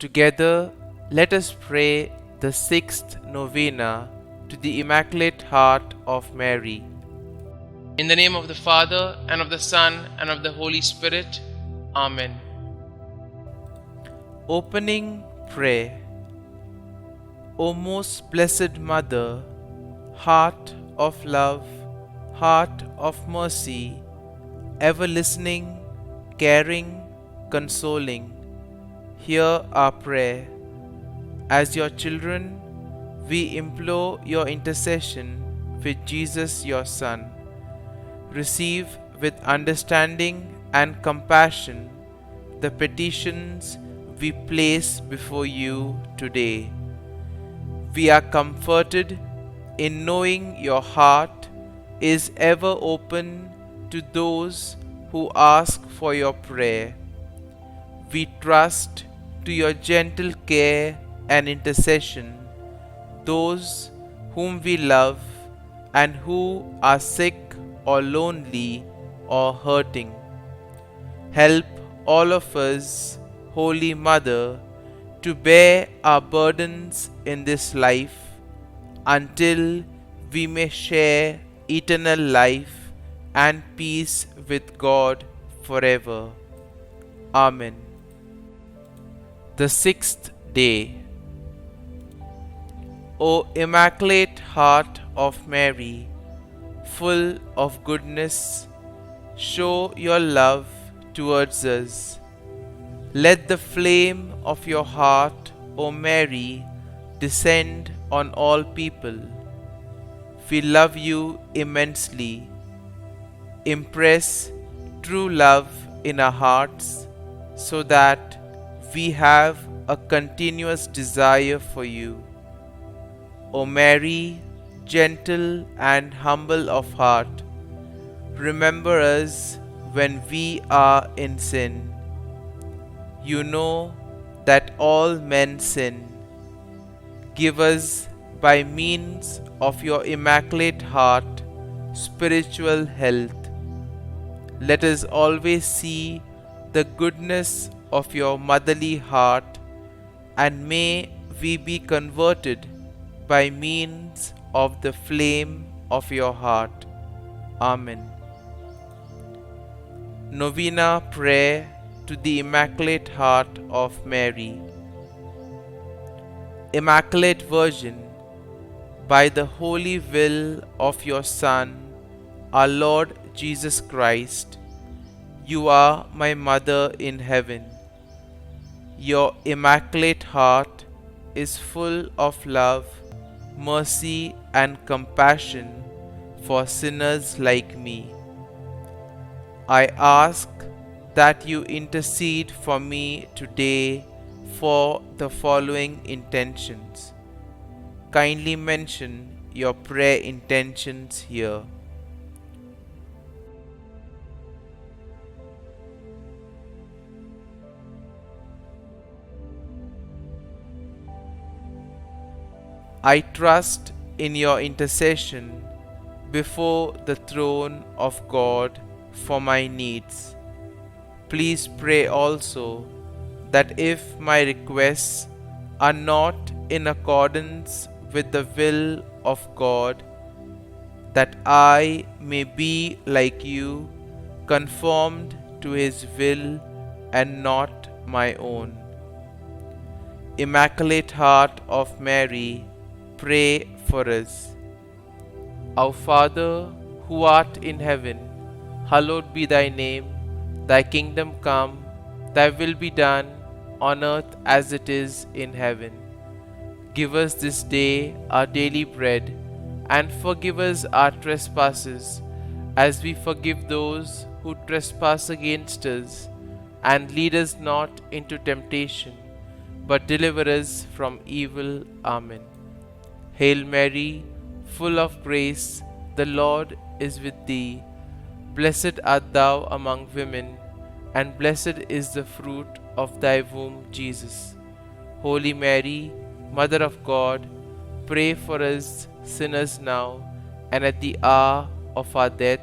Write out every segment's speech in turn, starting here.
Together, let us pray the sixth novena to the Immaculate Heart of Mary. In the name of the Father, and of the Son, and of the Holy Spirit. Amen. Opening Prayer. O most blessed Mother, heart of love, heart of mercy, ever listening, caring, consoling, hear our prayer. As your children, we implore your intercession with Jesus your Son. Receive with understanding and compassion the petitions we place before you today. We are comforted in knowing your heart is ever open to those who ask for your prayer. We trust to your gentle care and intercession those whom we love and who are sick or lonely or hurting. Help all of us, Holy Mother, to bear our burdens in this life until we may share eternal life and peace with God forever. Amen. The sixth day. O Immaculate Heart of Mary, full of goodness, show your love towards us. Let the flame of your heart, O Mary, descend on all people. We love you immensely. Impress true love in our hearts so that we have a continuous desire for you. O Mary, gentle and humble of heart, remember us when we are in sin. You know that all men sin. Give us, by means of your Immaculate Heart, spiritual health. Let us always see the goodness of your motherly heart, and may we be converted by means of the flame of your heart. Amen. Novena Prayer to the Immaculate Heart of Mary. Immaculate Virgin, by the holy will of your Son, our Lord Jesus Christ, you are my Mother in heaven. Your Immaculate Heart is full of love, mercy, and compassion for sinners like me. I ask that you intercede for me today for the following intentions. Kindly mention your prayer intentions here. I trust in your intercession before the throne of God for my needs. Please pray also that if my requests are not in accordance with the will of God, that I may be like you, conformed to His will and not my own. Immaculate Heart of Mary, pray for us. Our Father, who art in heaven, hallowed be thy name. Thy kingdom come, thy will be done, on earth as it is in heaven. Give us this day our daily bread, and forgive us our trespasses, as we forgive those who trespass against us. And lead us not into temptation, but deliver us from evil. Amen. Hail Mary, full of grace, the Lord is with thee. Blessed art thou among women, and blessed is the fruit of thy womb, Jesus. Holy Mary, Mother of God, pray for us sinners now and at the hour of our death.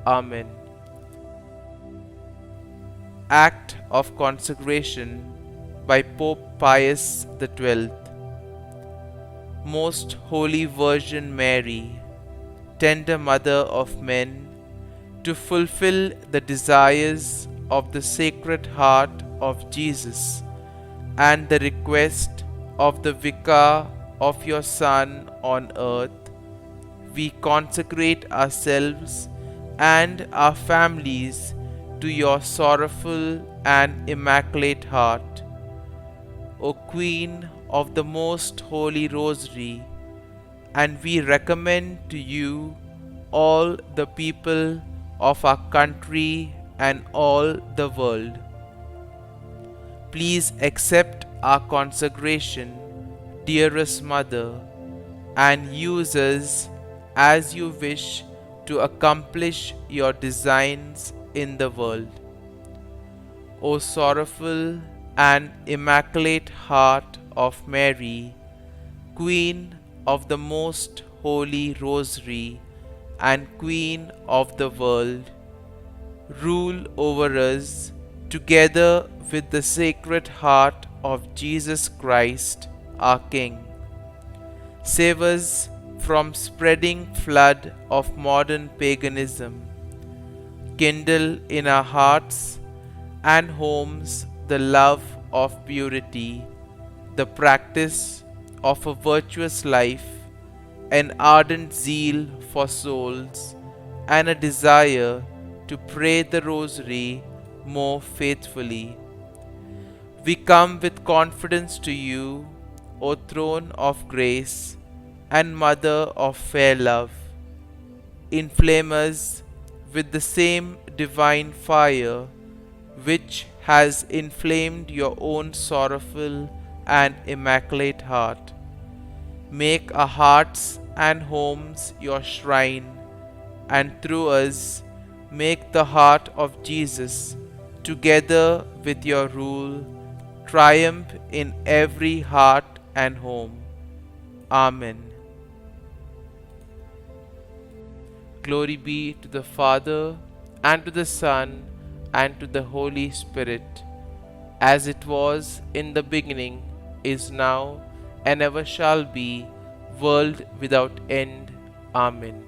Amen. Act of Consecration by Pope Pius XII. Most Holy Virgin Mary, tender Mother of men, to fulfill the desires of the Sacred Heart of Jesus and the request of the Vicar of your Son on earth, we consecrate ourselves and our families to your sorrowful and immaculate heart. O Queen of the Most Holy Rosary, and we recommend to you all the people of our country and all the world. Please accept our consecration, dearest Mother, and use us as you wish to accomplish your designs in the world. O sorrowful and immaculate heart of Mary, Queen of the Most Holy Rosary and Queen of the world, rule over us together with the Sacred Heart of Jesus Christ, our King. Save us from spreading flood of modern paganism. Kindle in our hearts and homes the love of purity, the practice of a virtuous life, an ardent zeal for souls, and a desire to pray the Rosary more faithfully. We come with confidence to you, O Throne of Grace and Mother of fair love. Inflame us with the same divine fire which has inflamed your own sorrowful and immaculate heart. Make our hearts and homes your shrine, and through us make the heart of Jesus, together with your rule, triumph in every heart and home. Amen. Glory be to the Father, and to the Son, and to the Holy Spirit, as it was in the beginning, is now, and ever shall be, world without end. Amen.